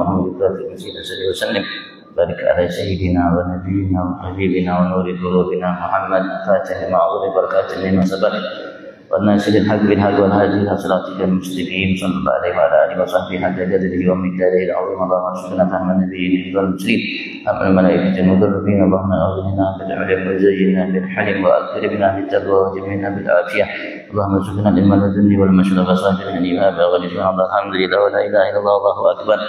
Muhammad wa sallam. بارك على سيدنا ونبينا وحبيبنا ونور قلوبنا محمد فاتح لما أغلق والكاتب لما سبق والناصر الحق بالحق والهادي إلى صراطك المستقيم صلى الله عليه وعلى آله وصحبه حق قدره ومقداره العظيم. اللهم ارزقنا فهم النبيين والمرسلين هم الملائكة المقربين. اللهم أغننا بالعلم وزينا بالحلم وأكرمنا بالتقوى وجمعنا بالعافية. اللهم ارزقنا العلم والذن والمشرق صادقا الإمام وغنينا. الحمد لله ولا إله إلا الله والله أكبر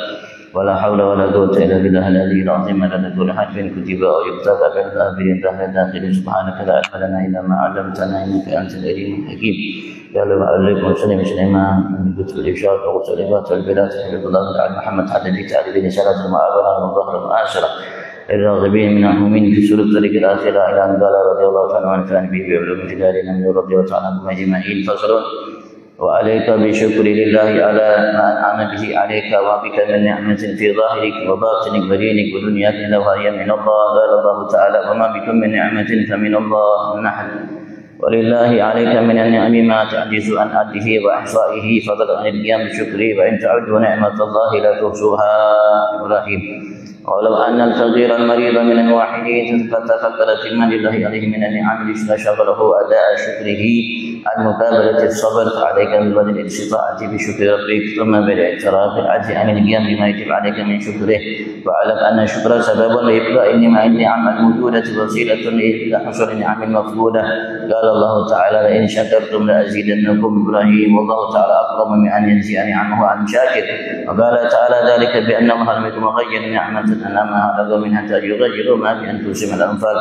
ولا حول ولا قوة إلا بالله العلي العظيم. لنا كل حرف كتب أو يكتب بالذهب انتهى داخل. سبحانك لا علم لنا إلا ما علمتنا إنك أنت العليم الحكيم. يا رب عليكم وسلم سليمان من كتب الإرشاد وسليمات والبلاد حفظ الله تعالى محمد حتى بتعليل رسالة المعابرة والظهر المعاشرة الراغبين من المؤمنين في سلوك طريق الآخرة إلى أن قال رضي الله تعالى عنه كان به بعلوم جدارنا من رضي الله تعالى عنهم أجمعين. فصل وعليك بشكر لله على ما أنعم به عليك وبك من نعمة في ظاهرك وباطنك ودينك ودنياك وهي من الله. قال الله تعالى وما بكم من نعمة فمن الله نحن ولله عليك من النعم ما تعجز عن عده وإحصائه فضل عن القيام بشكره وإن تعدوا نعمة الله لا تحصوها. إبراهيم ولو أن الفقير المريض من الواحدين قد تفكر في من لله عليه من النعم لشغله أداء شكره عن مقابلة الصبر. فعليك ببذل الاستطاعة بشكر ربك ثم بالاعتراف بالعجز عن القيام بما يجب عليك من شكره. واعلم أن الشكر سبب لإبقاء النعم الموجودة وسيلة إلى حصول النعم المفقودة. قال الله تعالى لئن شكرتم لأزيدنكم. إبراهيم والله تعالى أكرم من أن ينزي نعمه عن شاكر. وقال تعالى ذلك بأن الله لم يكن مغير نعمة أنعمها على من حتى يغيروا ما بأنفسهم. الأنفال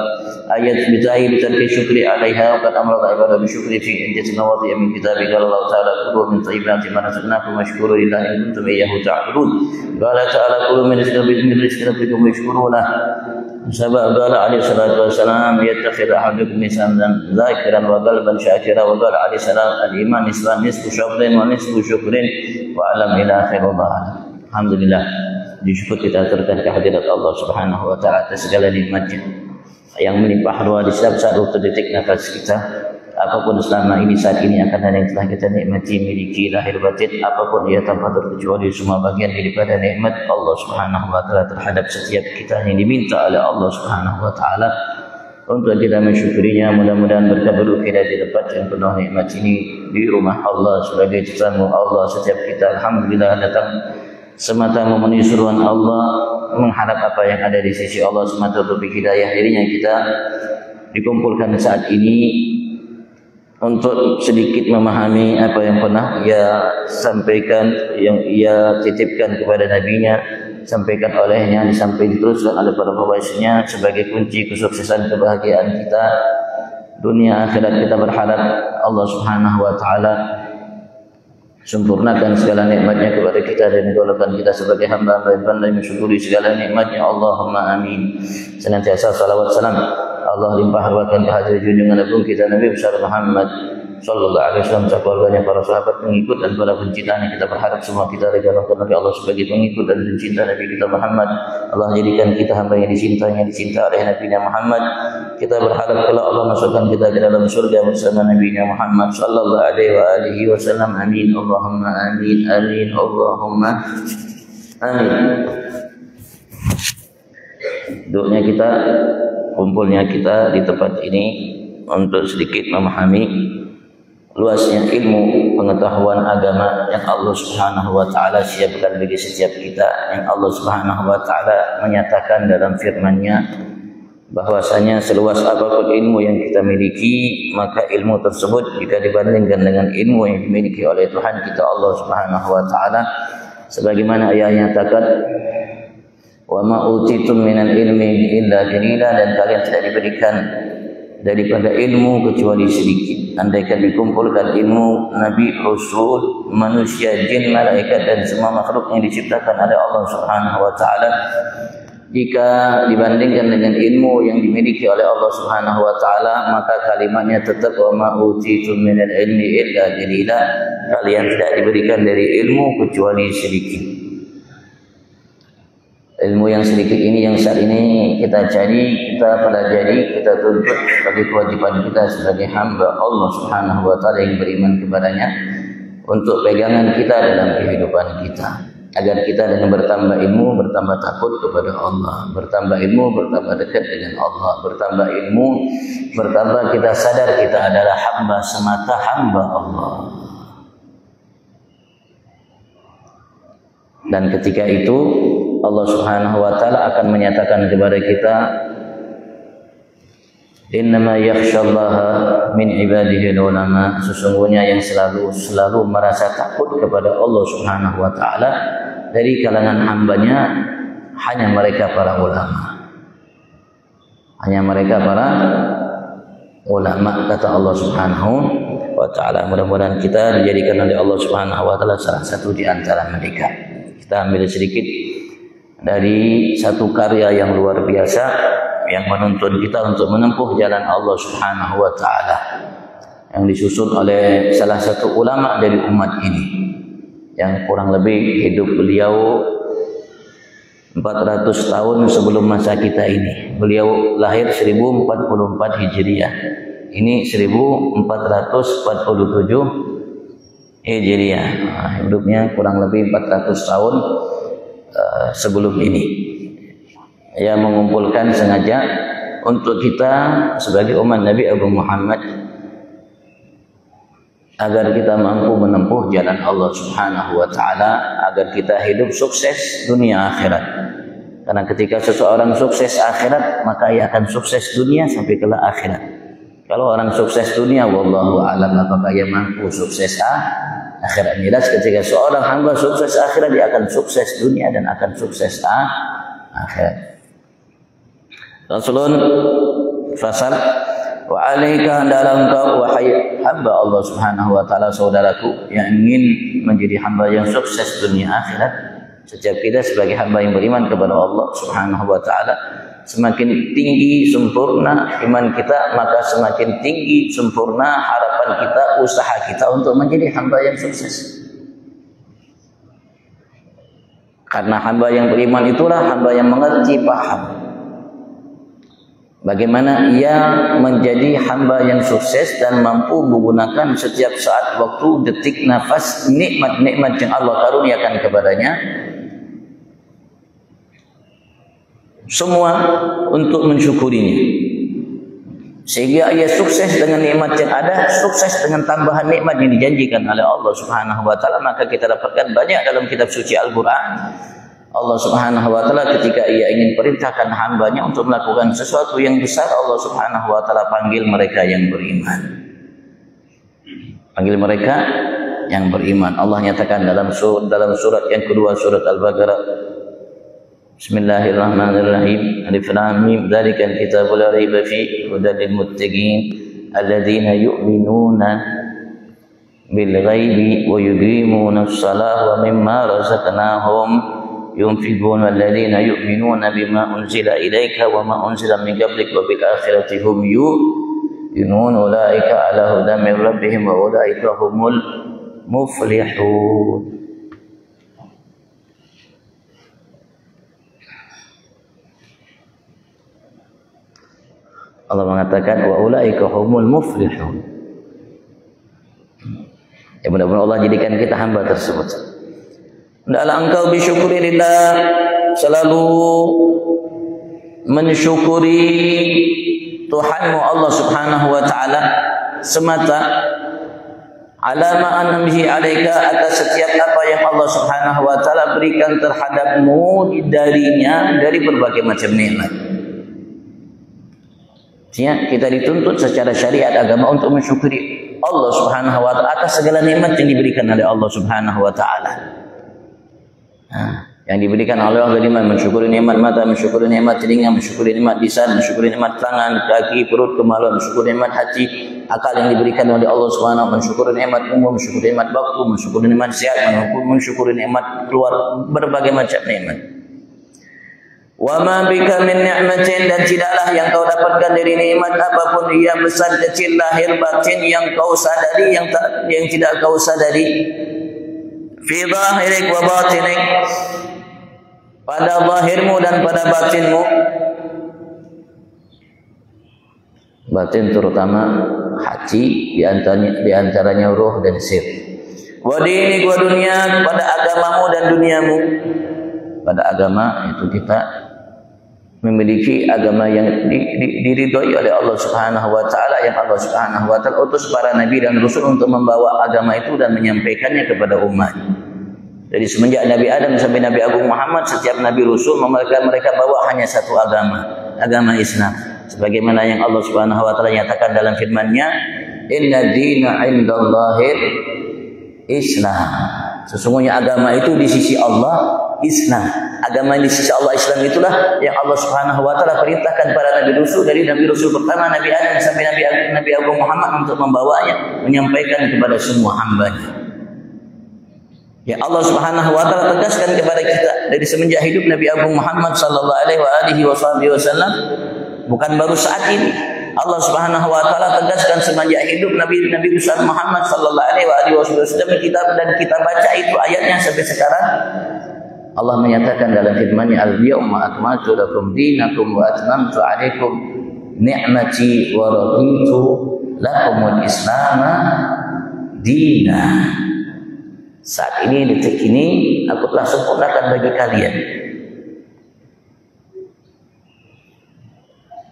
آية بداية بترك الشكر عليها. وقد أمر العباد بالشكر في عدة مواضع من كتابه. قال الله تعالى كلوا من طيبات ما رزقناكم واشكروا لله إن كنتم إياه تعبدون. قال تعالى كلوا من رزق ربكم واشكروا له. قال عليه الصلاة والسلام يتخذ أحدكم لسانا ذاكرا وقلبا شاكرا. وقال عليه السلام الإيمان إسلام نصف شكر ونصف شكر وأعلم إلى آخر الله. Alhamdulillah, disyukur kita aturkan kehadirat Allah Subhanahu wa taala atas segala nikmatnya yang melimpah ruah di setiap satu detik nafas kita. Apapun selama ini saat ini akan ada yang telah kita nikmati, miliki lahir batin, apapun ia tanpa terkecuali semua bagian daripada nikmat Allah Subhanahu wa taala terhadap setiap kita yang diminta oleh Allah Subhanahu wa taala untuk kita mensyukurinya. Mudah-mudahan berkat dulu kita didapatkan penuh nikmat ini di rumah Allah sebagai tetamu Allah. Setiap kita alhamdulillah datang semata memenuhi suruhan Allah, mengharap apa yang ada di sisi Allah semata untuk hidayah dirinya. Kita dikumpulkan saat ini untuk sedikit memahami apa yang pernah ia sampaikan, yang ia titipkan kepada nabinya, sampaikan olehnya, disampaikan diteruskan oleh para pewarisnya sebagai kunci kesuksesan kebahagiaan kita dunia akhirat. Kita berharap Allah Subhanahu wa taala sempurnakan segala nikmatnya kepada kita dan golongan kita sebagai hamba-hamba yang pandai mensyukuri segala nikmatnya. Allahumma amin. Senantiasa salawat salam Allah limpah ruahkan kehadiran junjungan agung kita Nabi besar Muhammad sallallahu alaihi wasallam, keluarganya, para sahabat, pengikut dan para pencintanya. Kita berharap semua kita dijalankan oleh Allah sebagai pengikut dan pencinta Nabi kita Muhammad. Allah jadikan kita hamba yang dicinta oleh Nabi Muhammad. Kita berharap kalau Allah masukkan kita ke dalam surga bersama Nabi Muhammad sallallahu alaihi wasallam. Amin. Allahumma amin. Amin. Allahumma amin. Doanya kita, kumpulnya kita di tempat ini untuk sedikit memahami luasnya ilmu pengetahuan agama yang Allah Subhanahu wa taala siapkan bagi setiap kita, yang Allah Subhanahu wa taala menyatakan dalam firman-Nya bahwasanya seluas apapun ilmu yang kita miliki, maka ilmu tersebut jika dibandingkan dengan ilmu yang dimiliki oleh Tuhan kita Allah Subhanahu wa taala, sebagaimana ayat nyatakan wa ma utitum minal ilmi illa qalila, dan kalian tidak diberikan daripada ilmu kecuali sedikit. Andaikan dikumpulkan ilmu Nabi, Rasul, manusia, jin, malaikat dan semua makhluk yang diciptakan oleh Allah Subhanahu wa taala, jika dibandingkan dengan ilmu yang dimiliki oleh Allah Subhanahu wa taala, maka kalimatnya tetap wa ma utitum minal ilmi illa qalila, kalian tidak diberikan dari ilmu kecuali sedikit. Ilmu yang sedikit ini yang saat ini kita cari, kita pelajari, kita tuntut sebagai kewajiban kita sebagai hamba Allah Subhanahu wa taala yang beriman kepadanya untuk pegangan kita dalam kehidupan kita. agar kita dengan bertambah ilmu bertambah takut kepada Allah, bertambah ilmu bertambah dekat dengan Allah, bertambah ilmu bertambah kita sadar kita adalah hamba semata, hamba Allah. Dan ketika itu Allah Subhanahu wa taala akan menyatakan kepada kita, innama yakhsyallaha min ibadihi ulama, sesungguhnya yang selalu merasa takut kepada Allah Subhanahu wa taala dari kalangan hambanya hanya mereka para ulama. Hanya mereka para ulama, kata Allah Subhanahu wa taala. Mudah-mudahan kita dijadikan oleh Allah Subhanahu wa taala salah satu di antara mereka. Kita ambil sedikit dari satu karya yang luar biasa yang menuntun kita untuk menempuh jalan Allah Subhanahu wa taala, yang disusun oleh salah satu ulama dari umat ini, yang kurang lebih hidup beliau 400 tahun sebelum masa kita ini. Beliau lahir 1044 Hijriah. Ini 1447 Hijriah. Hidupnya kurang lebih 400 tahun sebelum ini. Ia mengumpulkan sengaja untuk kita sebagai umat Nabi Abu Muhammad agar kita mampu menempuh jalan Allah Subhanahu wa taala, agar kita hidup sukses dunia akhirat. Karena ketika seseorang sukses akhirat, maka ia akan sukses dunia sampai kelak akhirat. Kalau orang sukses dunia, wallahu a'lam, apakah ia mampu sukses akhirat. Jelas ketika seorang hamba sukses akhirat, dia akan sukses dunia dan akan sukses akhirat. Rasulun fasal wa alaika hendaklah engkau wahai hamba Allah Subhanahu wa taala, saudaraku yang ingin menjadi hamba yang sukses dunia akhirat. Setiap kita sebagai hamba yang beriman kepada Allah Subhanahu wa taala, semakin tinggi sempurna iman kita, maka semakin tinggi sempurna harapan kita, usaha kita untuk menjadi hamba yang sukses. Karena hamba yang beriman itulah hamba yang mengerti, paham bagaimana ia menjadi hamba yang sukses dan mampu menggunakan setiap saat, waktu, detik, nafas, nikmat-nikmat yang Allah karuniakan kepadanya semua untuk mensyukurinya, sehingga ia sukses dengan nikmat yang ada, sukses dengan tambahan nikmat yang dijanjikan oleh Allah Subhanahu wa taala. Maka kita dapatkan banyak dalam kitab suci Al-Qur'an, Allah Subhanahu wa taala ketika ia ingin perintahkan hambanya untuk melakukan sesuatu yang besar, Allah Subhanahu wa taala panggil mereka yang beriman. Panggil mereka yang beriman. Allah nyatakan dalam surat yang kedua, surat Al-Baqarah, Bismillahirrahmanirrahim. Alif Lam Mim. Dzalikal kitabu la raiba fihi hudal lil muttaqin alladzina yu'minuna bil ghaibi wa yuqimuna as-salata wa mimma razaqnahum yunfiqun walladzina yu'minuna bima unzila ilayka wa ma unzila min qablik wa bil akhirati hum yuqinun ulaika ala hudan min rabbihim wa ulaika humul muflihun. Allah mengatakan wa ulaika humul muflihun. Ya, mudah-mudahan Allah jadikan kita hamba tersebut. Hendaklah engkau bersyukurillah, selalu mensyukuri Tuhanmu Allah Subhanahu wa taala semata, ala ma an'amihi alaika, atas setiap apa yang Allah Subhanahu wa taala berikan terhadapmu darinya, dari berbagai macam nikmat. Kita dituntut secara syariat agama untuk mensyukuri Allah Subhanahu wa taala atas segala nikmat yang diberikan oleh Allah Subhanahu wa taala. Yang diberikan oleh Allah dari mensyukuri nikmat mata, mensyukuri nikmat telinga, mensyukuri nikmat lisan, mensyukuri nikmat tangan, kaki, perut, kemaluan, mensyukuri nikmat hati, akal yang diberikan oleh Allah Subhanahu wa taala, mensyukuri nikmat umum, mensyukuri nikmat waktu, mensyukuri nikmat sehat, mensyukuri nikmat keluar, berbagai macam nikmat. Wa ma bika min ni'matin, dan tidaklah yang kau dapatkan dari nikmat apapun, ia besar kecil lahir batin, yang kau sadari yang tidak kau sadari, fi zahirik wa batinik, pada zahirmu dan pada batinmu. Batin terutama hati, di antaranya ruh dan sir. wa dinik wa dunyak, pada agamamu dan duniamu. Pada agama itu kita memiliki agama yang diridhoi oleh Allah Subhanahu wa taala, yang Allah Subhanahu wa taala utus para nabi dan rasul untuk membawa agama itu dan menyampaikannya kepada umat. Jadi semenjak Nabi Adam sampai Nabi Agung Muhammad, setiap nabi rasul mereka bawa hanya satu agama, agama Islam. Sebagaimana yang Allah Subhanahu wa taala nyatakan dalam firman-Nya, "Inna dina 'indallahil Islam." Sesungguhnya agama itu di sisi Allah Islam. Agama di sisi Allah Islam itulah yang Allah Subhanahu wa taala perintahkan para nabi rasul, dari nabi rasul pertama Nabi Adam sampai Nabi Agung Muhammad untuk membawanya, menyampaikan kepada semua hamba-Nya. Ya, Allah Subhanahu wa taala tegaskan kepada kita dari semenjak hidup Nabi Agung Muhammad sallallahu alaihi wasallam, bukan baru saat ini. Allah Subhanahu wa taala tegaskan semenjak hidup Nabi besar Muhammad sallallahu alaihi wasallam, dan kita baca itu ayatnya sampai sekarang. Allah menyatakan dalam firman-Nya, "Al-yawma akmaltu lakum dinakum wa atmamtu 'alaikum ni'mati wa raditu lakumul Islama dina." Saat ini, detik ini, aku telah sempurnakan bagi kalian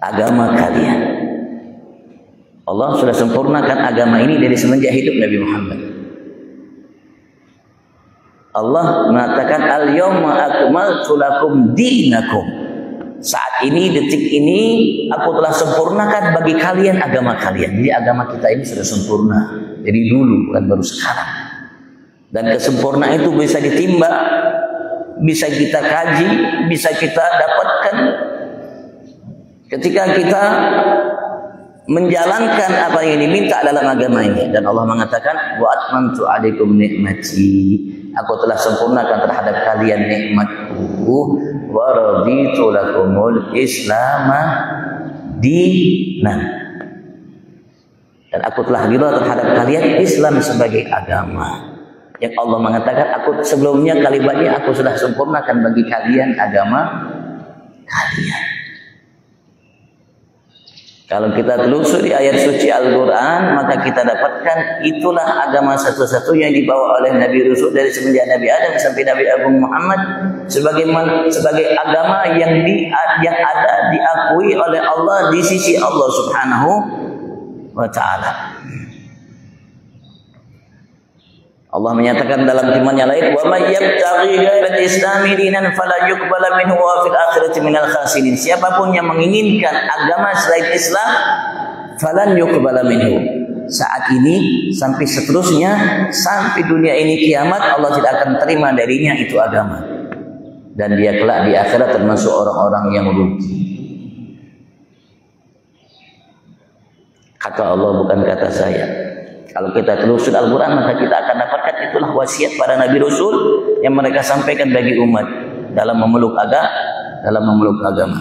agama kalian. Allah sudah sempurnakan agama ini dari semenjak hidup Nabi Muhammad. Allah mengatakan, "Al-yawma akmaltu lakum dinakum." Saat ini, detik ini, aku telah sempurnakan bagi kalian agama kalian. Jadi agama kita ini sudah sempurna dari dulu, bukan baru sekarang. Dan kesempurnaan itu bisa ditimba, bisa kita kaji, bisa kita dapatkan ketika kita menjalankan apa yang diminta dalam agama ini. Dan Allah mengatakan, "Wa atmamtu 'alaikum ni'mati." Aku telah sempurnakan terhadap kalian nikmatku, wa raditu lakumul Islama dinan. Dan aku telah ridha terhadap kalian Islam sebagai agama. Yang Allah mengatakan, aku sebelumnya kalimatnya aku sudah sempurnakan bagi kalian agama kalian. Kalau kita telusuri ayat suci Al-Quran, maka kita dapatkan itulah agama satu-satunya yang dibawa oleh Nabi Rasul dari semenjak Nabi Adam sampai Nabi Agung Muhammad sebagai agama yang ada diakui oleh Allah di sisi Allah Subhanahu wa taala. Allah menyatakan dalam firman-Nya lain, "Wa may yabtaghi ghairal islami dinan fala yuqbala minhu wa fil akhirati minal khasirin." Siapapun yang menginginkan agama selain Islam, falan yuqbala minhu. Saat ini sampai seterusnya, sampai dunia ini kiamat, Allah tidak akan terima darinya itu agama. Dan dia kelak di akhirat termasuk orang-orang yang rugi. Kata Allah, bukan kata saya. Kalau kita telusuri Al-Quran, maka kita akan dapatkan itulah wasiat para Nabi Rasul yang mereka sampaikan bagi umat dalam memeluk agama.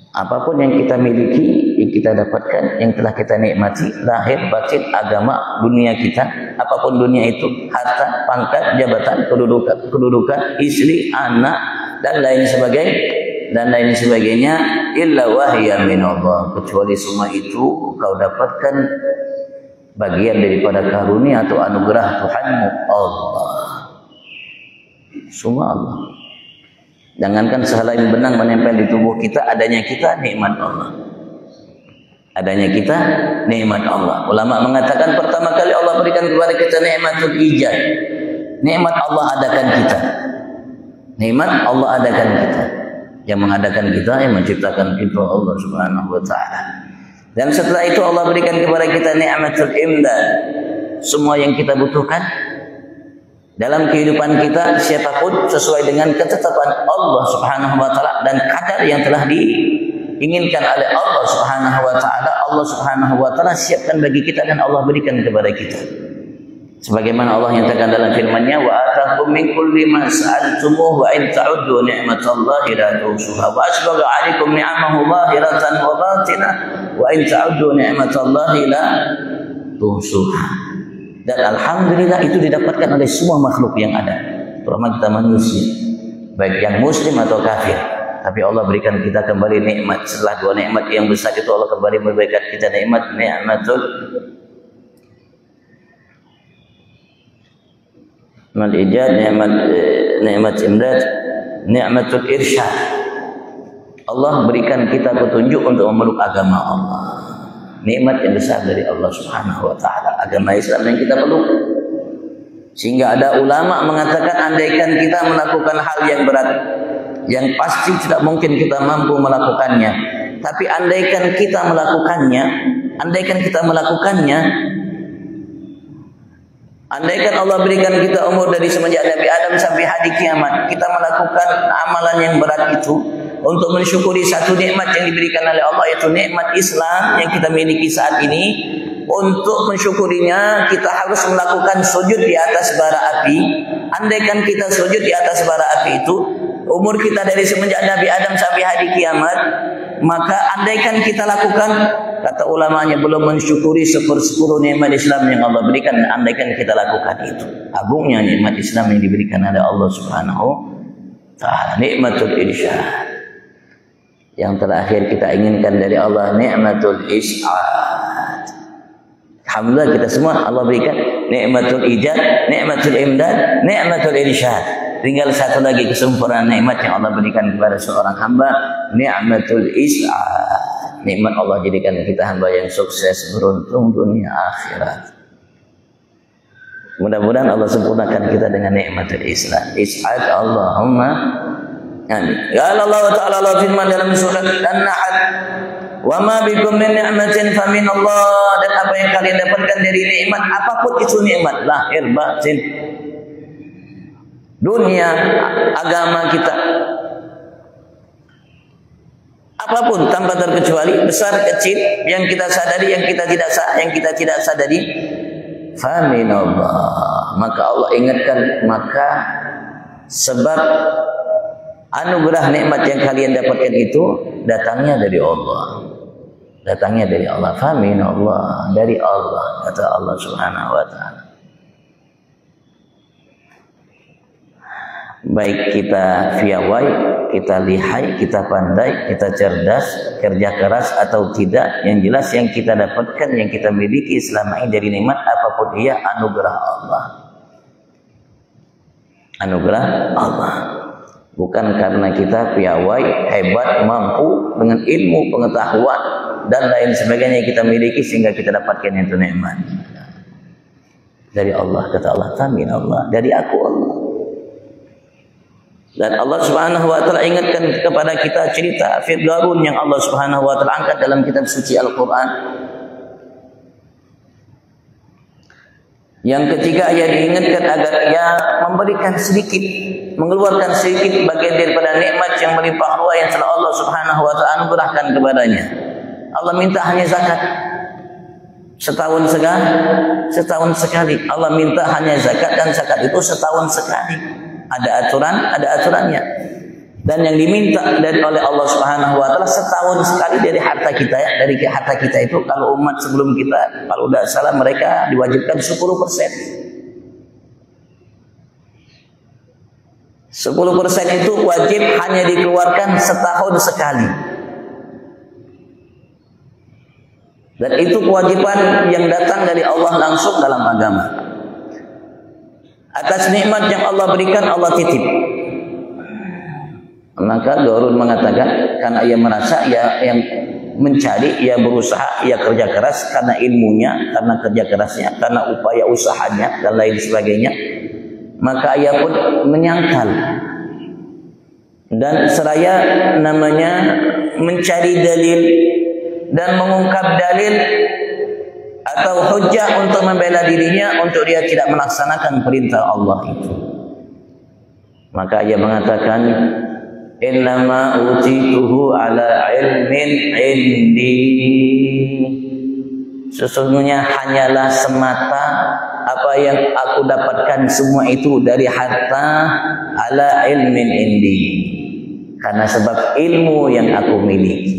Apapun yang kita miliki, yang kita dapatkan, yang telah kita nikmati, lahir, batin, agama, dunia kita, apapun dunia itu, harta, pangkat, jabatan, kedudukan, istri, anak, dan lain sebagainya, illa wahya min Allah, kecuali semua itu kau dapatkan bagian daripada karunia atau anugerah Tuhanmu Allah. Semua Allah. Jangankan sehelai benang menempel di tubuh kita, adanya kita nikmat Allah. Adanya kita nikmat Allah. Ulama mengatakan pertama kali Allah berikan kepada kita nikmatul ijad. Nikmat Allah adakan kita. Nikmat Allah adakan kita. Yang mengadakan kita, yang menciptakan kita Allah Subhanahu wa taala. Dan setelah itu Allah berikan kepada kita nikmatul imdad. Semua yang kita butuhkan dalam kehidupan kita, siapapun sesuai dengan ketetapan Allah Subhanahu wa taala dan kadar yang telah diinginkan oleh Allah Subhanahu wa taala, Allah Subhanahu wa taala siapkan bagi kita dan Allah berikan kepada kita. Sebagaimana Allah nyatakan dalam firman-Nya, "Wa atakum min kulli ma sa'altumuhu wa in ta'uddu ni'matallahi la tuhsuha wa asbagha 'alaikum ni'amahu zahiratan wa batinah wa in ta'uddu ni'matallahi la tuhsuha." Dan alhamdulillah itu didapatkan oleh semua makhluk yang ada, terutama kita manusia, baik yang muslim atau kafir. Tapi Allah berikan kita kembali nikmat. Setelah dua nikmat yang besar itu, Allah kembali memberikan kita nikmatul Nikmat ijad, nikmat imdad, nikmatul irsyad. Allah berikan kita petunjuk untuk memeluk agama Allah. Nikmat yang besar dari Allah Subhanahu wa taala, agama Islam yang kita peluk. Sehingga ada ulama mengatakan andaikan kita melakukan hal yang berat, yang pasti tidak mungkin kita mampu melakukannya. Tapi andaikan kita melakukannya, andaikan Allah berikan kita umur dari semenjak Nabi Adam sampai hari kiamat, kita melakukan amalan yang berat itu untuk mensyukuri satu nikmat yang diberikan oleh Allah, yaitu nikmat Islam yang kita miliki saat ini. Untuk mensyukurinya kita harus melakukan sujud di atas bara api. Andaikan kita sujud di atas bara api itu, umur kita dari semenjak Nabi Adam sampai hari kiamat, maka andaikan kita lakukan, kata ulamanya, belum mensyukuri 1/10 nikmat Islam yang Allah berikan. Andaikan kita lakukan itu, agungnya nikmat Islam yang diberikan oleh Allah Subhanahu taala, nikmatul irsyad. Yang terakhir kita inginkan dari Allah, nikmatul is'ad. Alhamdulillah kita semua Allah berikan nikmatul ijad, nikmatul imdad, nikmatul irsyad. Tinggal satu lagi kesempurnaan nikmat yang Allah berikan kepada seorang hamba, nikmatul is'ad. Nikmat Allah jadikan kita hamba yang sukses, beruntung dunia akhirat. Mudah-mudahan Allah sempurnakan kita dengan nikmatul is'ad. Is'ad Allahumma amin. Ya Allah Ta'ala Allah firman dalam surat An-Nahl, wa ma bikum min ni'matin fa min Allah, dan apa yang kalian dapatkan dari nikmat, apapun itu nikmat, lahir batin, dunia, agama kita, apapun tanpa terkecuali, besar kecil, yang kita sadari, yang kita tidak sadari, fa min Allah. Maka Allah ingatkan, maka sebab anugerah nikmat yang kalian dapatkan itu datangnya dari Allah. Datangnya dari Allah. Famin Allah, dari Allah, kata Allah Subhanahu wa taala. Baik kita piawai, kita lihai, kita pandai, kita cerdas, kerja keras atau tidak, yang jelas yang kita dapatkan, yang kita miliki selama ini dari nikmat apapun ia, anugerah Allah. Anugerah Allah. Bukan karena kita piawai, hebat, mampu dengan ilmu, pengetahuan dan lain sebagainya yang kita miliki sehingga kita dapatkan itu nikmat. Dari Allah, kata Allah, tamin Allah, dari aku Allah. Dan Allah Subhanahu wa taala ingatkan kepada kita cerita Fir'aun yang Allah Subhanahu wa taala angkat dalam kitab suci Al-Qur'an. Yang ketiga, ia diingatkan agar ia memberikan sedikit, mengeluarkan sedikit bagian daripada nikmat yang melimpah ruah yang telah Allah Subhanahu wa taala anugerahkan kepadanya. Allah minta hanya zakat. Setahun sekali. Allah minta hanya zakat, dan zakat itu setahun sekali. Ada aturannya. Dan yang diminta oleh Allah Subhanahu wa taala setahun sekali dari harta kita, ya. Dari harta kita itu, kalau umat sebelum kita, kalau tidak salah mereka diwajibkan 10%. 10% itu wajib hanya dikeluarkan setahun sekali. Dan itu kewajiban yang datang dari Allah langsung dalam agama. Atas nikmat yang Allah berikan, Allah titip. Maka Dorun mengatakan, karena ia merasa ia yang mencari, ia berusaha, ia kerja keras karena ilmunya, karena kerja kerasnya, karena upaya usahanya dan lain sebagainya, maka ia pun menyangkal dan seraya namanya mencari dalil dan mengungkap dalil atau hujjah untuk membela dirinya untuk dia tidak melaksanakan perintah Allah itu. Maka ia mengatakan, innama utituhu ala ilmin indi, sesungguhnya hanyalah semata apa yang aku dapatkan semua itu dari harta, ala ilmin indi, karena sebab ilmu yang aku miliki.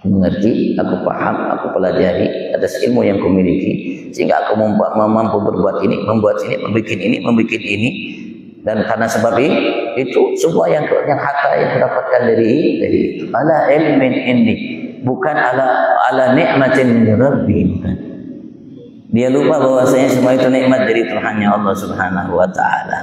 Mengerti, aku paham, aku pelajari atas ilmu yang aku miliki, sehingga aku mampu berbuat ini, membuat ini, membuat ini. Dan karena sebab itu semua yang harta yang dapatkan dari itu, ala ilmin indi, bukan ala nikmatin min rabbi, bukan. Dia lupa bahwasanya semua itu nikmat dari Tuhannya Allah Subhanahu wa taala.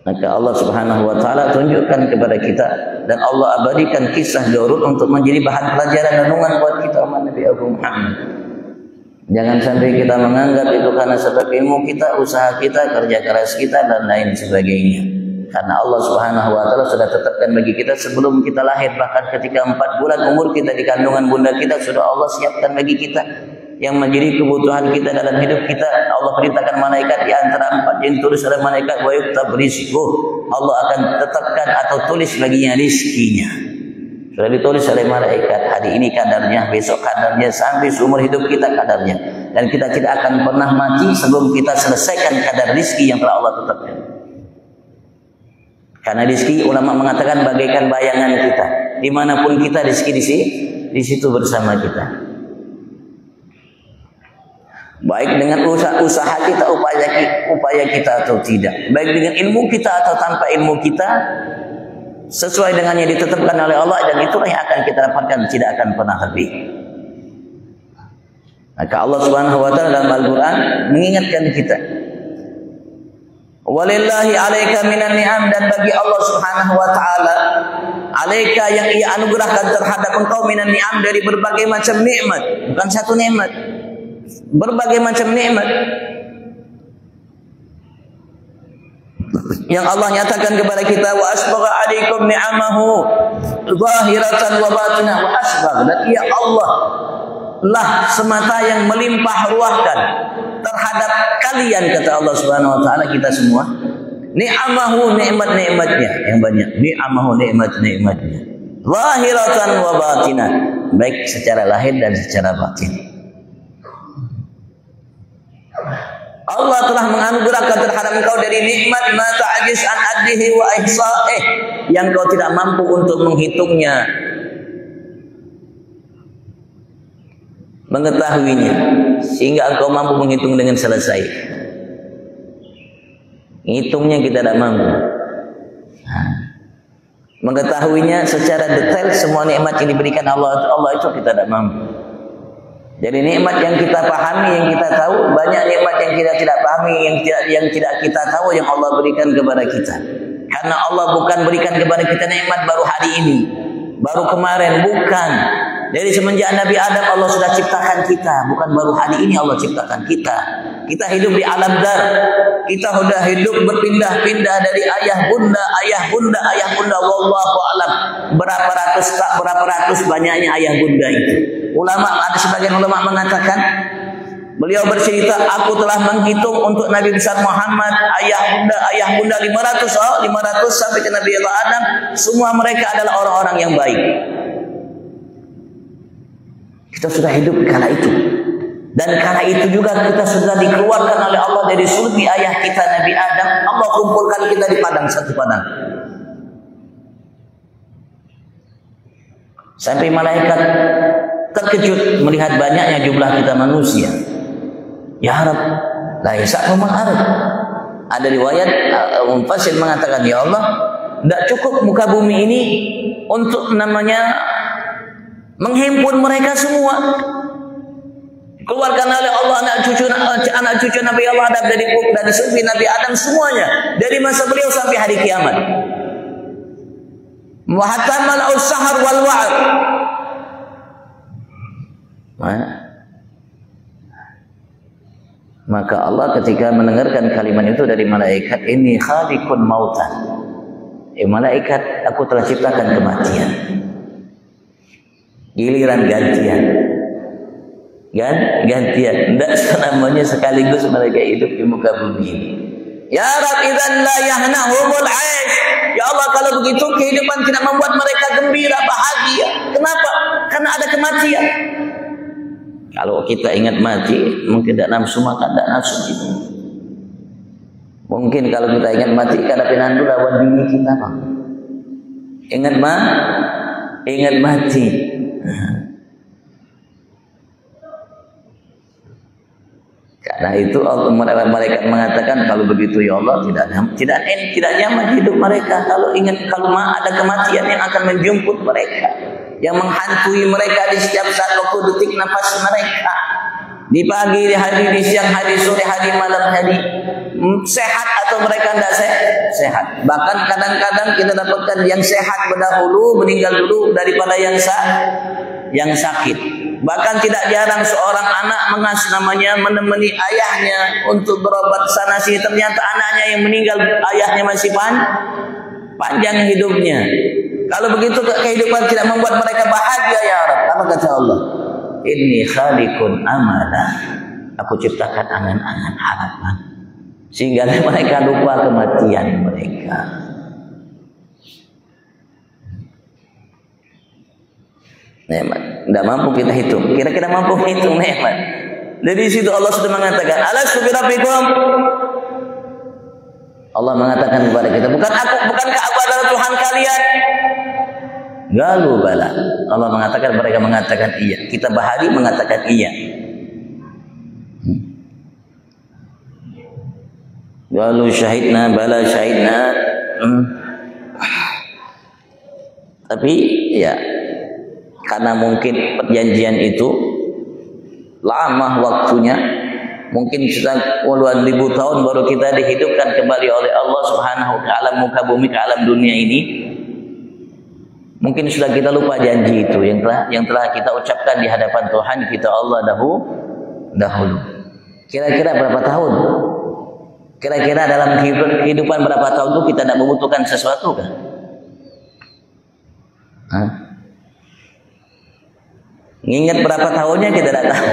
Maka Allah Subhanahu wa taala tunjukkan kepada kita dan Allah abadikan kisah Qarun untuk menjadi bahan pelajaran renungan buat kita umat Nabi Agung Muhammad. Jangan sampai kita menganggap itu karena sebab ilmu kita, usaha kita, kerja keras kita dan lain sebagainya. Karena Allah Subhanahu wa taala sudah tetapkan bagi kita sebelum kita lahir, bahkan ketika 4 bulan umur kita di kandungan bunda kita sudah Allah siapkan bagi kita yang menjadi kebutuhan kita dalam hidup kita. Allah perintahkan malaikat di antara 4 yang tulis oleh malaikat wa yuktab rizquh. Allah akan tetapkan atau tulis baginya rizkinya. Sudah ditulis oleh malaikat, hari ini kadarnya, besok kadarnya, sampai seumur hidup kita kadarnya. Dan kita tidak akan pernah mati sebelum kita selesaikan kadar rizki yang telah Allah tetapkan. Karena rizki ulama mengatakan bagaikan bayangan kita. Dimanapun kita rizki di situ bersama kita. Baik dengan usaha kita, upaya kita atau tidak. Baik dengan ilmu kita atau tanpa ilmu kita. Sesuai dengan yang ditetapkan oleh Allah, dan itulah yang akan kita dapatkan, tidak akan pernah habis. Maka Allah Subhanahu wa taala dalam Al-Qur'an mengingatkan kita. Walillahi 'alaika minan ni'am, dan bagi Allah Subhanahu wa taala 'alaika yang Ia anugerahkan terhadap engkau minan ni'am dari berbagai macam nikmat, bukan satu nikmat. Berbagai macam nikmat yang Allah nyatakan kepada kita, wa asbagha 'alaikum ni'amahu zahiratan wa batinah wa asbagh, dan Ia Allah lah semata yang melimpah ruahkan terhadap kalian, kata Allah Subhanahu wa taala, kita semua, ni'amahu, nikmat-nikmatnya yang banyak, ni'amahu, nikmat-nikmatnya, zahiratan wa batinah, baik secara lahir dan secara batin. Allah telah menganugerahkan terhadap engkau dari nikmat ma ta'jiz an addihi wa ihsa'ih, yang kau tidak mampu untuk menghitungnya, mengetahuinya, sehingga engkau mampu menghitung dengan selesai. Ngitungnya kita tidak mampu. Mengetahuinya secara detail semua nikmat yang diberikan Allah itu kita tidak mampu. Jadi nikmat yang kita pahami, yang kita tahu, banyak nikmat yang kita tidak pahami, yang tidak kita tahu yang Allah berikan kepada kita. Karena Allah bukan berikan kepada kita nikmat baru hari ini, baru kemarin, bukan. Dari semenjak Nabi Adam Allah sudah ciptakan kita, bukan baru hari ini Allah ciptakan kita. Kita hidup di alam dar, kita sudah hidup berpindah-pindah dari ayah bunda, wallahu a'lam. Berapa ratus banyaknya ayah bunda itu. Ada sebagian ulama mengatakan, beliau bercerita, aku telah menghitung untuk Nabi besar Muhammad ayah bunda 500 sampai ke Nabi Allah Adam, semua mereka adalah orang-orang yang baik. Kita sudah hidup kala itu, dan kala itu juga kita sudah dikeluarkan oleh Allah dari sulbi ayah kita Nabi Adam. Allah kumpulkan kita di satu padang. Sampai malaikat terkejut melihat banyaknya jumlah kita manusia. Ya Rabb, la yasa'u ma'arab. Ada riwayat mufassir mengatakan, ya Allah, tidak cukup muka bumi ini untuk menghimpun mereka semua. Keluarkan oleh Allah anak cucu Nabi Allah Adam dari sulbi Nabi Adam semuanya, dari masa beliau sampai hari kiamat. Muhatamal aus-sahar wal wa'ad. Maka Allah ketika mendengarkan kalimat itu dari malaikat, ini khaliqun mautan, malaikat, aku telah ciptakan kematian. Giliran gantian. Tidak namanya sekaligus mereka hidup di muka bumi ini. Ya Rabb, idzan la yahnahumul 'aish. Ya Allah, kalau begitu kehidupan tidak membuat mereka gembira, bahagia. Kenapa? Karena ada kematian. Kalau kita ingat mati, mungkin tidak nafsu makan, tidak nafsu itu. Mungkin kalau kita ingat mati, karena pinandu lawan bini kita, Pak. Ingat mati. Karena itu malaikat mengatakan, kalau begitu ya Allah, tidak nyaman hidup mereka kalau ada kematian yang akan menjemput mereka. yang menghantui mereka di setiap saat waktu detik nafas mereka. Di pagi, di hari, di siang hari, sore hari, malam hari. Sehat atau mereka tidak sehat. Bahkan kadang-kadang kita dapatkan yang sehat berdahulu meninggal dulu daripada yang sakit. Bahkan tidak jarang seorang anak menemani ayahnya untuk berobat sana sini. Ternyata anaknya yang meninggal, ayahnya masih panjang hidupnya. Kalau begitu kehidupan tidak membuat mereka bahagia ya Rabb. Apa kata Allah? Inni khaliqun amala. Aku ciptakan angan-angan harapan. Sehingga mereka lupa kematian mereka. Nikmat. Tidak mampu kita hitung. Kira-kira mampu hitung nikmat. Dari situ Allah sudah mengatakan, alastu birabbikum. Allah mengatakan kepada kita, bukankah aku adalah Tuhan kalian? Galu bala. Allah mengatakan, mereka mengatakan iya. Kita bahari mengatakan iya. Galu syahidna bala syahidna. Tapi ya, karena mungkin perjanjian itu lama waktunya, mungkin sudah puluhan ribu tahun baru kita dihidupkan kembali oleh Allah Subhanahu wa taala muka bumi ke alam dunia ini. Mungkin sudah kita lupa janji itu yang telah kita ucapkan di hadapan Tuhan kita Allah dahulu. Kira-kira berapa tahun? Kira-kira dalam kehidupan berapa tahun itu kita tidak membutuhkan sesuatu kan? Ingat berapa tahunnya kita tidak tahu.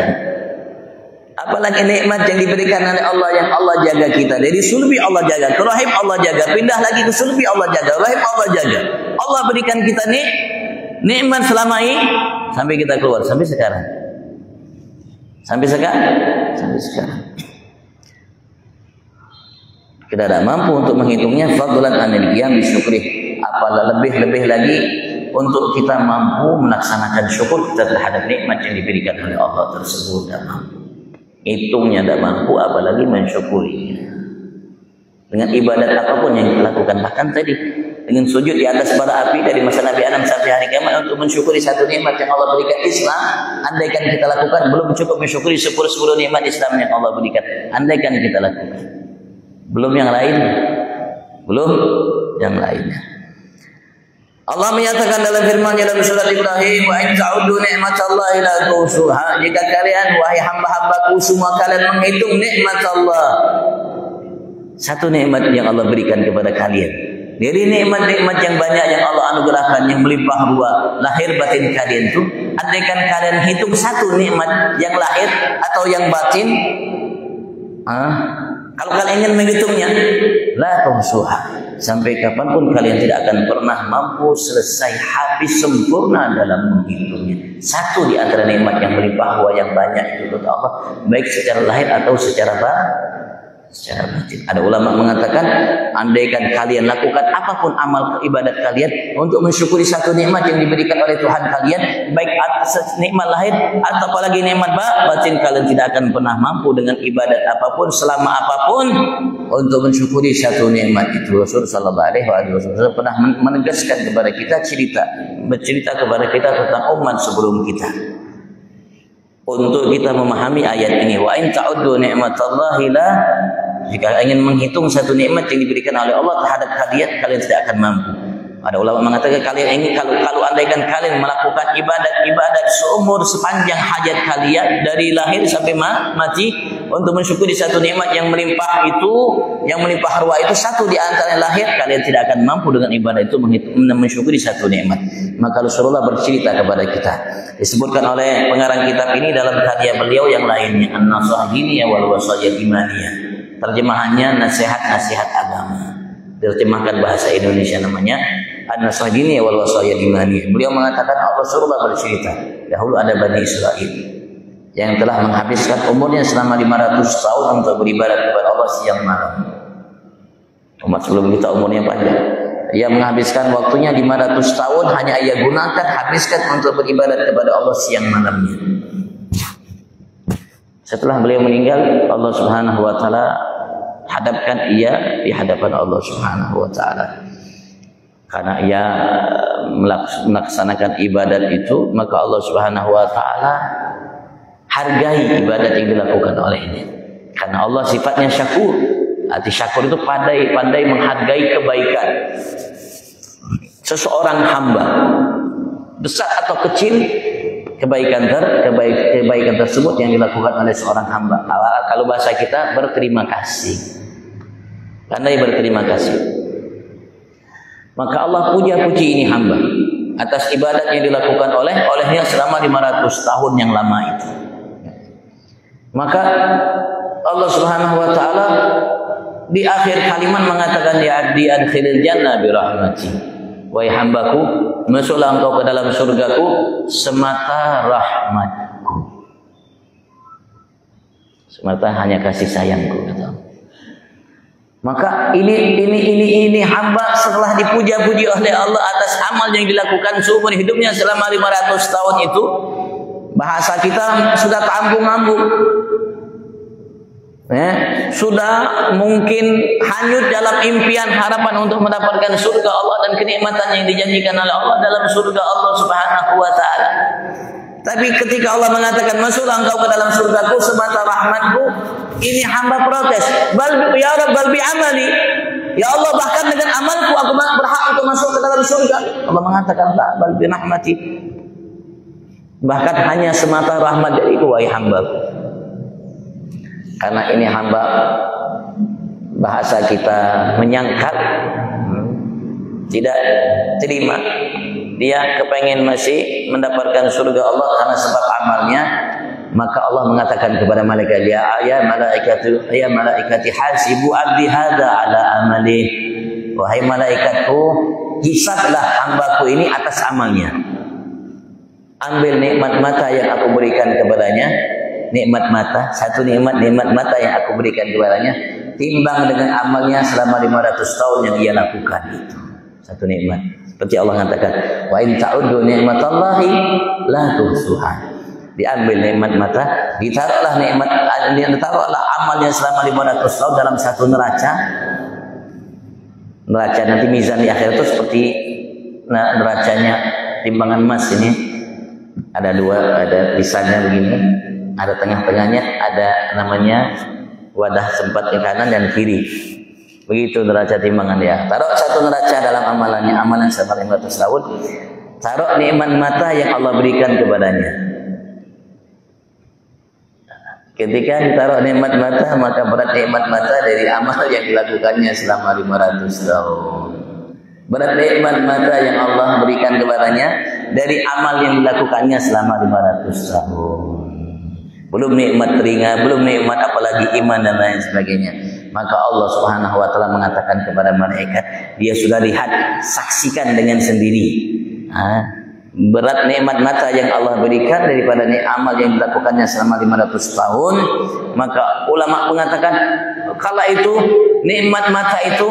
Apalagi nikmat yang diberikan oleh Allah, yang Allah jaga kita. Dari sulbi Allah jaga, ke rahim Allah jaga, pindah lagi ke sulbi Allah jaga, rahim Allah jaga. Allah berikan kita nikmat selama ini sampai kita keluar, sampai sekarang. Sampai sekarang. Kita tidak mampu untuk menghitungnya. Fadlan anil qiyam bisyukri. Apalah lebih-lebih lagi untuk kita mampu melaksanakan syukur kita terhadap nikmat yang diberikan oleh Allah tersebut. Tidak mampu. Hitungnya tidak mampu, apalagi mensyukurinya. Dengan ibadat apapun yang kita lakukan, bahkan tadi dengan sujud di atas bara api dari masa Nabi Adam sampai hari kiamat untuk mensyukuri satu nikmat yang Allah berikan, Islam. Andaikan kita lakukan, belum cukup mensyukuri 10 nikmat Islam yang Allah berikan. Andaikan kita lakukan, belum yang lainnya. Allah menyatakan dalam firman-Nya dalam surat Ibrahim, wa in ta'uddu ni'matallahi la tuhsuha. Jika kalian wahai hamba-hambaku semua kalian menghitung nikmat Allah, satu nikmat yang Allah berikan kepada kalian, dari nikmat-nikmat yang banyak yang Allah anugerahkan yang melimpah ruah lahir batin kalian itu, andaikan kalian hitung satu nikmat yang lahir atau yang batin, kalau kalian ingin menghitungnya, la tuhsuha. Sampai kapanpun kalian tidak akan pernah mampu selesai habis sempurna dalam menghitungnya. Satu di antara nikmat yang melimpah ruah yang banyak itu kata Allah, baik secara lahir atau secara batin. Ada ulama mengatakan, andaikan kalian lakukan apapun amal ibadat kalian untuk mensyukuri satu nikmat yang diberikan oleh Tuhan kalian, baik nikmat lahir atau apalagi nikmat batin, kalian tidak akan pernah mampu dengan ibadat apapun selama apapun untuk mensyukuri satu nikmat itu. Rasul sallallahu alaihi wasallam pernah menegaskan kepada kita, bercerita kepada kita tentang umat sebelum kita, untuk kita memahami ayat ini. Wa in ta'uddu ni'matallahi la, jika ingin menghitung satu nikmat yang diberikan oleh Allah terhadap kalian tidak akan mampu. Ada ulama mengatakan, kalau andaikan kalian melakukan ibadat seumur sepanjang hajat kalian dari lahir sampai mati untuk mensyukuri satu nikmat yang melimpah itu, yang melimpah ruah itu, satu di antara yang lahir, kalian tidak akan mampu dengan ibadat itu mensyukuri satu nikmat. Maka Rasulullah bercerita kepada kita, disebutkan oleh pengarang kitab ini dalam karya beliau yang lainnya, An-Nasihah Diniyah wal Wasiyah Imaniyah. Terjemahannya nasihat-nasihat agama. Diterjemahkan bahasa Indonesia namanya An-Nasihah Diniyah wal Wasiyah Imaniyah. Beliau mengatakan, Rasulullah bercerita, dahulu ada Bani Israel yang telah menghabiskan umurnya selama 500 tahun untuk beribadat kepada Allah siang malam. Umat sebelum kita umurnya panjang. Ia menghabiskan waktunya 500 tahun hanya ia gunakan, habiskan untuk beribadat kepada Allah siang malamnya. Setelah beliau meninggal, Allah Subhanahu wa taala hadapkan ia di hadapan Allah Subhanahu wa taala. karena ia melaksanakan ibadat itu, maka Allah Subhanahu wa taala hargai ibadat yang dilakukan olehnya. Karena Allah sifatnya syakur. Arti syakur itu pandai menghargai kebaikan seseorang hamba, besar atau kecil kebaikan tersebut yang dilakukan oleh seorang hamba. Kalau bahasa kita, berterima kasih, pandai berterima kasih. Maka Allah puji ini hamba atas ibadat yang dilakukan olehnya selama 500 tahun yang lama itu. Maka Allah Subhanahu wa taala di akhir kalimat mengatakan, ya abdi adkhilil jannah bi rahmati. Wahai hambaku, masuklah engkau ke dalam surgaku semata rahmatku. Semata hanya kasih sayangku, kata Allah. Maka ini hamba setelah dipuja-puji oleh Allah atas amal yang dilakukan seumur hidupnya selama 500 tahun itu, bahasa kita sudah terambung-ambung. Sudah mungkin hanyut dalam impian harapan untuk mendapatkan surga Allah dan kenikmatan yang dijanjikan oleh Allah dalam surga Allah Subhanahu wa taala. Tapi ketika Allah mengatakan, masuklah engkau ke dalam surgaku semata rahmatku, ini hamba protes. Ya Rabb, bal bi amali. Ya Allah, bahkan dengan amalku aku berhak untuk masuk ke dalam surga. Allah mengatakan, la bal bi rahmati. Bahkan hanya semata rahmat dariku, wahai hambaku. Karena ini hamba, bahasa kita menyangkal, tidak terima. Dia kepengen masih mendapatkan surga Allah karena sebab amalnya. Maka Allah mengatakan kepada malaikat, ya malaikati hasibu abdi hadza ala amali. Wahai malaikatku, hisablah hambaku ini atas amalnya. Ambil nikmat mata yang aku berikan kepadanya. Nikmat mata, satu nikmat mata yang aku berikan kepadanya, timbang dengan amalnya selama 500 tahun yang ia lakukan itu. Satu nikmat. Seperti Allah mengatakan, wa in ta'uddu nikmatallahi la tuhsuha. Diambil nikmat mata, ditaruhlah amalnya selama 500 tahun dalam satu neraca. Neraca nanti mizan di akhir itu seperti neracanya timbangan emas ini. Ada dua, ada lisannya begini, ada tengah-tengahnya, ada namanya wadah sempat ke kanan dan kiri. Begitu neraca timbangan dia. Taruh satu neraca dalam amalan selama 500 tahun. Taruh nikmat mata yang Allah berikan kepadanya. Ketika ditaruh nikmat mata, maka berat nikmat mata dari amal yang dilakukannya selama 500 tahun. Berat nikmat mata yang Allah berikan kepadanya dari amal yang dilakukannya selama 500 tahun. Belum nikmat telinga, belum nikmat apalagi iman dan lain sebagainya. Maka Allah Subhanahu wa taala mengatakan kepada malaikat, dia sudah lihat, saksikan dengan sendiri. Berat nikmat mata yang Allah berikan daripada amal yang dilakukannya selama 500 tahun. Maka ulama mengatakan, kala itu nikmat mata itu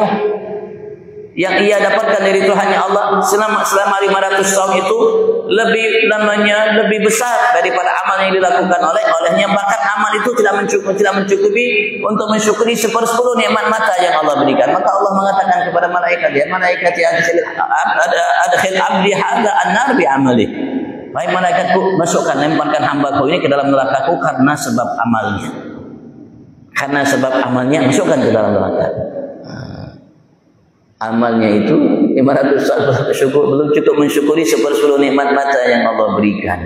yang ia dapatkan dari Tuhannya Allah selama 500 tahun itu lebih besar daripada amal yang dilakukan olehnya. Bahkan amal itu tidak mencukupi untuk mensyukuri 1/10 nikmat mata yang Allah berikan. Maka Allah mengatakan kepada malaikat, ya malaikat, adkhil abdi hadza an-nar bi amali. Wahai malaikatku, masukkan, lemparkan hambaku ini ke dalam nerakaku karena sebab amalnya. Karena sebab amalnya, masukkan ke dalam neraka. Amalnya itu 500 tahun belum cukup mensyukuri 1/10 nikmat mata yang Allah berikan.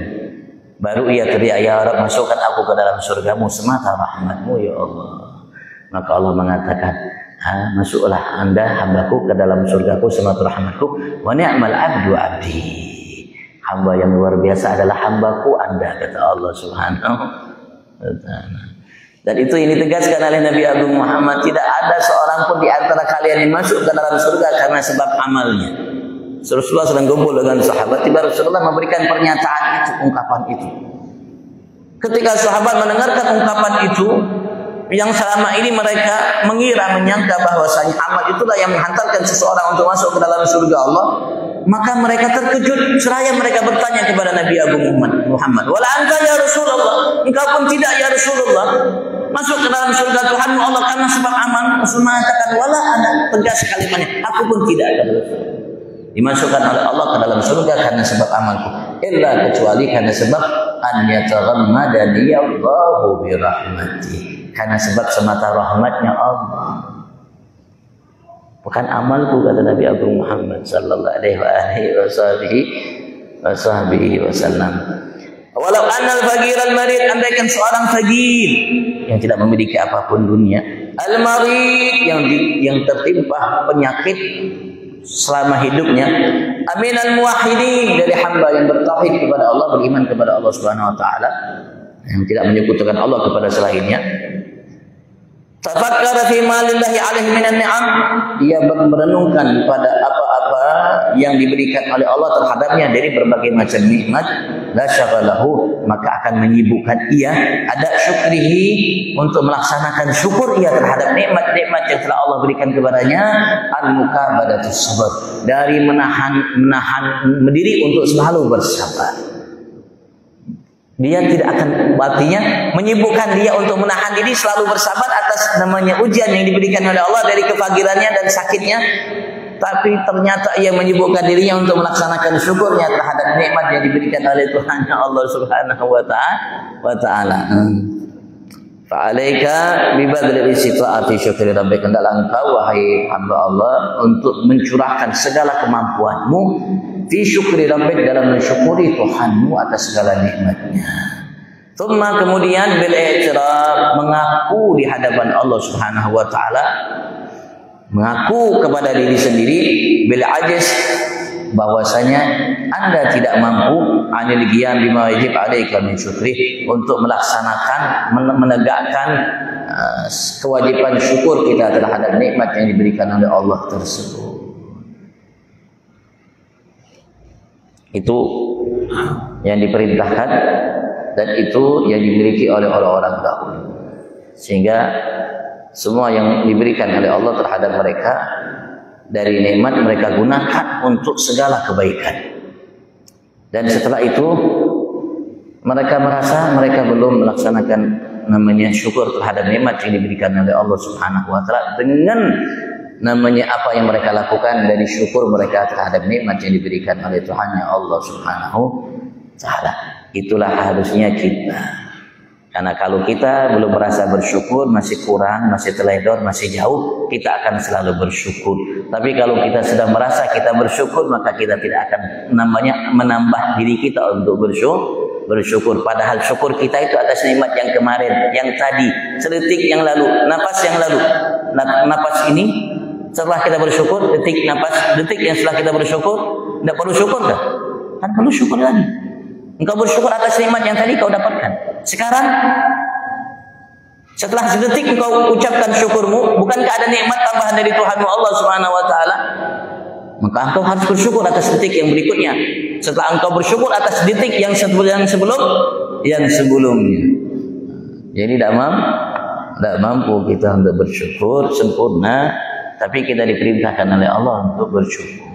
Baru ia teriak, ya Rabb, masukkan aku ke dalam surgamu semata rahmatmu ya Allah. Maka Allah mengatakan, masuklah anda hambaku ke dalam surgaku semata rahmatku. Wa ni'mal abdu abdi. Hamba yang luar biasa adalah hambaku anda, kata Allah Subhanahu wa ta'ala. Dan itu ini ditegaskan oleh Nabi Agung Muhammad, tidak ada seorang pun di antara kalian yang masuk ke dalam surga karena sebab amalnya. Rasulullah sedang kumpul dengan sahabat, tiba Rasulullah memberikan pernyataan itu, ungkapan itu. Ketika sahabat mendengarkan ungkapan itu, yang selama ini mereka menyangka bahwasanya amal itulah yang menghantarkan seseorang untuk masuk ke dalam surga Allah, maka mereka terkejut seraya mereka bertanya kepada Nabi Agung Muhammad, wala anta ya Rasulullah, engkau pun tidak ya Rasulullah masuk ke dalam surga Tuhanmu Allah karena sebab amal? Rasul mengatakan, wala, ada tegas kalimatnya, aku pun tidak. dimasukkan oleh Allah ke dalam surga karena sebab amalku, illa kecuali karena sebab an yataghammadani Allahu bi rahmati, karena sebab semata rahmatnya Allah, bukan amalku, kata Nabi Agung Muhammad sallallahu alaihi wasallam. Walau annal faqir al-marid, andaikan seorang fakir yang tidak memiliki apapun dunia, al-marid yang tertimpa penyakit selama hidupnya, aminal muwahhidin, dari hamba yang bertauhid kepada Allah, beriman kepada Allah Subhanahu wa taala, yang tidak menyekutukan Allah kepada selainnya, tafakkara fi ma lillahi alaihi minan ni'am, ia merenungkan pada apa-apa yang diberikan oleh Allah terhadapnya dari berbagai macam nikmat, la syaghalahu, maka akan menyibukkan ia ada syukrihi, untuk melaksanakan syukur ia terhadap nikmat-nikmat yang telah Allah berikan kepadanya, al-mukabadatus sabr, dari menahan diri untuk selalu bersabar. Dia tidak akan, artinya menyibukkan dia untuk menahan diri selalu bersabar atas namanya ujian yang diberikan oleh Allah dari kefakirannya dan sakitnya, tapi ternyata ia menyibukkan dirinya untuk melaksanakan syukurnya terhadap nikmat yang diberikan oleh Tuhan Allah Subhanahu wa taala. Fa'alaika bibadlil istita'ati syukri rabbika, hendaklah engkau wahai hamba Allah untuk mencurahkan segala kemampuanmu fi syukri rabbik, dalam mensyukuri Tuhanmu atas segala nikmatnya. Tsumma, kemudian bil i'tiraf, mengaku di hadapan Allah Subhanahu wa taala, mengaku kepada diri sendiri, bil ajiz, bahwasanya Anda tidak mampu, anil qiyam bima wajib alaika min syukri, untuk melaksanakan, menegakkan kewajiban syukur kita terhadap nikmat yang diberikan oleh Allah tersebut. Itu yang diperintahkan dan itu yang dimiliki oleh orang-orang dahulu, sehingga semua yang diberikan oleh Allah terhadap mereka dari nikmat mereka gunakan untuk segala kebaikan. Dan setelah itu mereka merasa mereka belum melaksanakan namanya syukur terhadap nikmat yang diberikan oleh Allah Subhanahu wa taala dengan namanya apa yang mereka lakukan dari syukur mereka terhadap nikmat yang diberikan oleh Tuhannya Allah Subhanahu wa taala. Itulah harusnya kita. Karena kalau kita belum merasa bersyukur, masih kurang, masih teledor, masih jauh, kita akan selalu bersyukur. Tapi kalau kita sudah merasa kita bersyukur, maka kita tidak akan namanya menambah diri kita untuk bersyukur. Padahal syukur kita itu atas nikmat yang kemarin, yang tadi, sedetik yang lalu, napas yang lalu. Napas ini setelah kita bersyukur, detik yang setelah kita bersyukur, tidak perlu syukur dah. Kan perlu syukur lagi. Engkau bersyukur atas nikmat yang tadi kau dapatkan. Sekarang setelah sedetik engkau ucapkan syukurmu, bukankah ada nikmat tambahan dari Tuhanmu Allah Subhanahu wa taala? Maka engkau harus bersyukur atas detik yang berikutnya. Setelah engkau bersyukur atas detik yang sebelumnya. Jadi tidak mampu kita untuk bersyukur sempurna, tapi kita diperintahkan oleh Allah untuk bersyukur.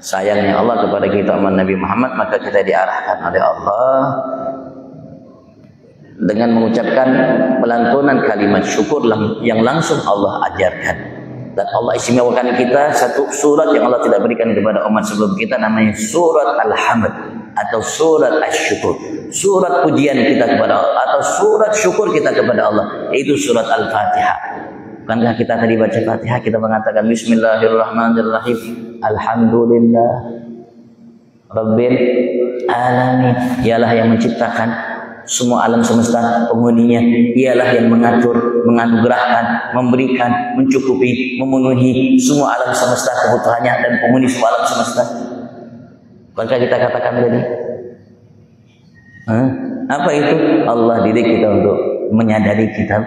Sayangnya Allah kepada kita umat Nabi Muhammad, maka kita diarahkan oleh Allah dengan mengucapkan pelantunan kalimat syukur yang langsung Allah ajarkan. Dan Allah istimewakan kita satu surat yang Allah tidak berikan kepada umat sebelum kita, namanya surat Al-Hamd atau surat Asy-Syukur. Surat pujian kita kepada Allah atau surat syukur kita kepada Allah, yaitu surat Al-Fatihah. Bukankah kita tadi baca Fatihah kita mengatakan Bismillahirrahmanirrahim, Alhamdulillah Rabbil Alamin, ialah yang menciptakan semua alam semesta penghuninya, ialah yang mengatur, menganugerahkan, memberikan, mencukupi, memenuhi semua alam semesta kebutuhannya dan penghuni semua alam semesta. Bukankah kita katakan tadi? Apa itu? Allah didik kita untuk menyadari kita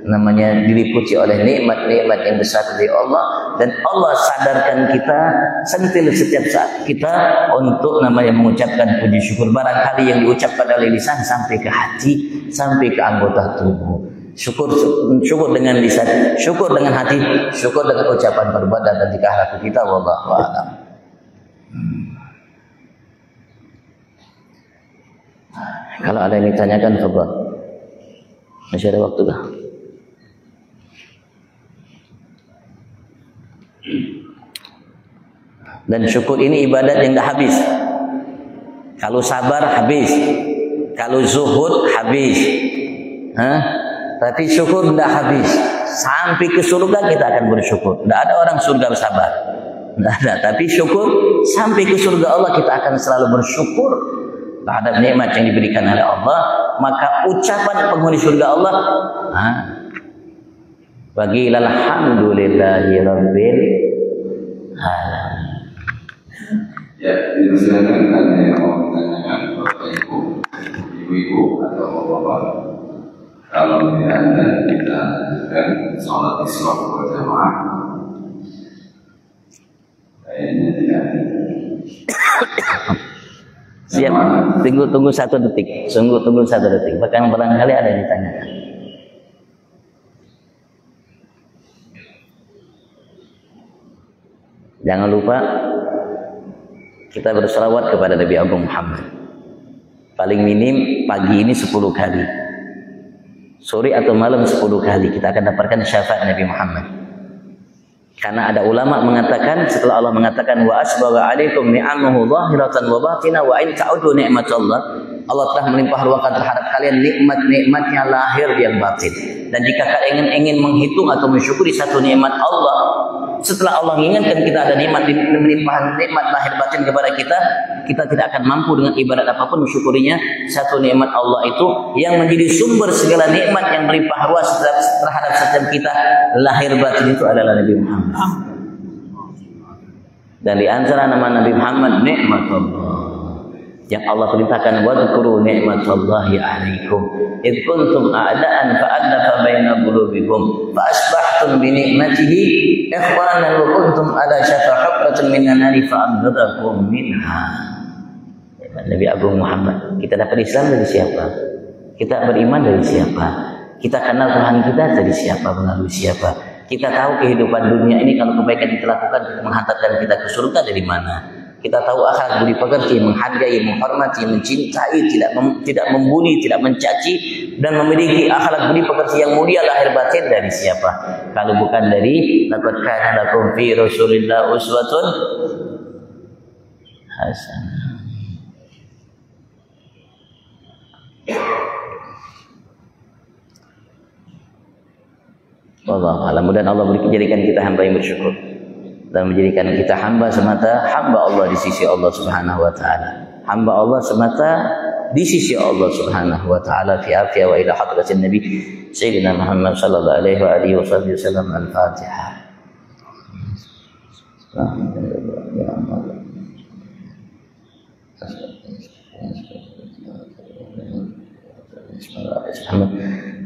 namanya diliputi oleh nikmat-nikmat yang besar dari Allah, dan Allah sadarkan kita sentil setiap saat kita untuk namanya mengucapkan puji syukur. Barangkali yang diucapkan oleh lisan sampai ke hati, sampai ke anggota tubuh. Syukur dengan lisan, syukur dengan hati, syukur dengan ucapan perbuatan dan tingkah laku kita. Wallahu a'lam. Kalau ada yang ditanyakan, coba. Masih ada waktu kah? Dan syukur ini ibadat yang tidak habis. Kalau sabar habis, kalau zuhud habis, tapi syukur tidak habis. Sampai ke surga kita akan bersyukur. Tidak ada orang surga bersabar, tidak ada. Tapi syukur sampai ke surga Allah kita akan selalu bersyukur terhadap nikmat yang diberikan oleh Allah. Maka ucapan penghuni surga Allah, bagi alhamdulillahi rabbil alamin. Ya, silakan ada yang mau menanyakan Bapak Ibu, Ibu-ibu atau Bapak. Kalau tidak ada, kita lanjutkan sholat isya berjamaah. Kayaknya tidak ada. Siap, tunggu 1 detik. Tunggu 1 detik. Bahkan barangkali ada yang ditanyakan. Jangan lupa kita berselawat kepada Nabi Agung Muhammad. Paling minim pagi ini 10 kali. Sore atau malam 10 kali kita akan dapatkan syafaat Nabi Muhammad. Karena ada ulama mengatakan, setelah Allah mengatakan wa asbagha alaikum ni'amahu zahiratan wa batinah wa in ta'udu ni'matallah, Allah telah melimpah ruahkan terhadap kalian nikmat-nikmatnya lahir dan batin. Dan jika kalian ingin menghitung atau mensyukuri satu nikmat Allah, setelah Allah mengingatkan kita ada nikmat melimpahan nikmat lahir batin kepada kita, kita tidak akan mampu dengan ibadat apapun mensyukurinya. Satu nikmat Allah itu yang menjadi sumber segala nikmat yang melimpah ruah terhadap setiap kita lahir batin itu adalah Nabi Muhammad. Dan di antara nama Nabi Muhammad nikmatullah yang Allah perintahkan, wadhkuru ni'matallahi 'alaikum id kuntum a'da'an fa'alafa baina qulubikum fa asbahtum bi ni'matihi ikhwanan wa kuntum ala syafa hufratin minan nari fa'anqadhakum minha. Nabi Agung Muhammad. Kita dapat Islam dari siapa? Kita beriman dari siapa? Kita kenal Tuhan kita dari siapa? Melalui siapa? Kita tahu kehidupan dunia ini kalau kebaikan kita lakukan menghantarkan kita ke surga dari mana? Kita tahu akhlak budi pekerti, menghargai, menghormati, mencintai, tidak membunuh, tidak mencaci, dan memiliki akhlak budi pekerti yang mulia lahir batin dari siapa? Kalau bukan dari laqad kana lakum fi Rasulillah uswatun hasanah. Wallahu a'lam. Mudah-mudahan Allah menjadikan kita hamba yang bersyukur dan menjadikan kita hamba semata, hamba Allah di sisi Allah Subhanahu wa taala. Hamba Allah semata di sisi Allah Subhanahu wa taala fi afiyah wa ila hadratin Nabi Sayyidina Muhammad sallallahu alaihi wa alihi wasallam. Al-Fatihah.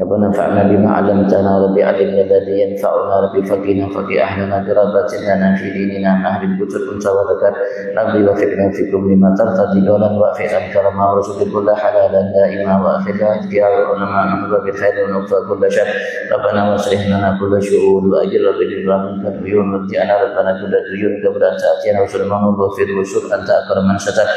ربنا انفعنا بما علمتنا رب علمنا الذي ينفعنا رب فقنا فقي احيانا بربة لنا في ديننا مهد البتر كنت وذكر ربي وفقنا فيكم لما ترتضي قولا وافقنا بكرما ورزق كل حلالا دائما واخرا يا علماء نحظى بالخير ونكفى كل شر ربنا واصلح لنا كل شؤون واجر بالرضا منك العيون وابدأنا ربنا كل عيون قبل ان تاتينا وسلمان واغفر وشكر انت اكرم من ستر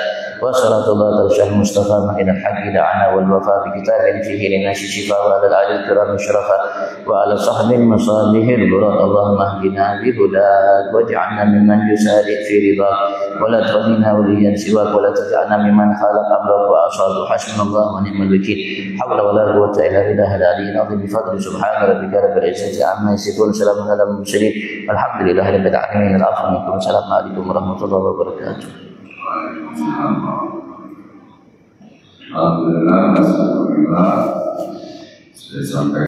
وصلاة الله ترشح المصطفى إلى الحق دعنا والوفاء بكتاب فيه للناس شفاء وعلى الآل الكرام الشرفاء وعلى صحب المصالح البراد. اللهم اهدنا بهداك واجعلنا ممن يسارع في رضاك ولا تولنا وليا سواك ولا تجعلنا ممن خالف أمرك وأصاب. حسبنا الله ونعم الوكيل. حول ولا قوة إلا بالله العلي العظيم. بفضل سبحان ربك رب العزة عما يصفون سلام على المرسلين والحمد لله رب العالمين. العفو منكم. السلام عليكم ورحمة الله وبركاته. Alhamdulillah, sudah sampai